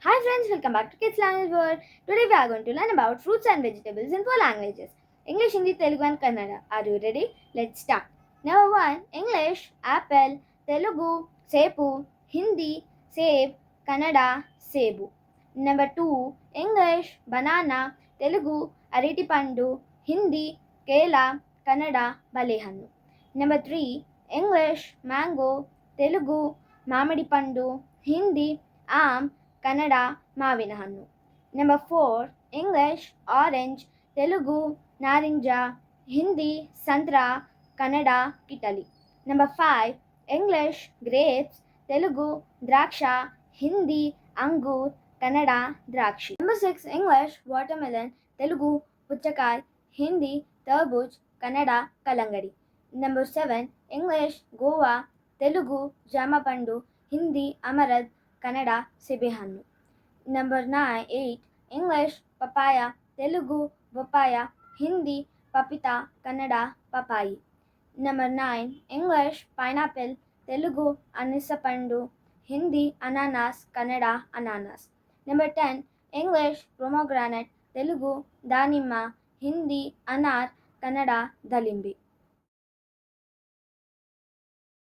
Hi friends, welcome back to Kids Language World. Today we are going to learn about fruits and vegetables in four languages: English, Hindi, Telugu, and Kannada. Are you ready? Let's start. Number one: English, apple; Telugu, sepu; Hindi, seb; Kannada, sebu. Number two: English, banana; Telugu, aritipandu; Hindi, kela; Kannada, balehannu. Number three: English, mango; Telugu, mamidi Hindi, am; Kannada ಮಾವಿನ ಹಣ್ಣು. Number 4 English orange, Telugu ನಾರಿಂಜ, Hindi ಸಂತ್ರ, Kannada ಕಿಟಲಿ. Number 5 English grapes, Telugu ದ್ರಾಕ್ಷ, Hindi ಅಂಗೂರ್, ಕನ್ನಡ ದ್ರಾಕ್ಷಿ. Number 6 English watermelon, Telugu ಪುಚ್ಚಕಾಯಿ, Hindi ತರ್ಬೂಜ್, Kannada ಕಲ್ಲಂಗಡಿ. Number 7 English Goa, Telugu ಜಾಮಪಂಡು, Hindi ಅಮರದ್, Kannada ಸೀಬೆಹಣ್ಣು. Number 8 English papaya, Telugu ಬೊಪ್ಪಾಯ, Hindi ಪಪಿತಾ, Kannada ಪಪಾಯಿ. Number 9 English pineapple, Telugu ಅನಿಸಪಂಡು, Hindi ಅನಾನಸ್, ಕನ್ನಡ ಅನಾನಸ್. Number 10 English pomegranate, Telugu ದಾನಿಮ್ಮ, Hindi ಅನಾರ್, Kannada ದಾಳಿಂಬೆ.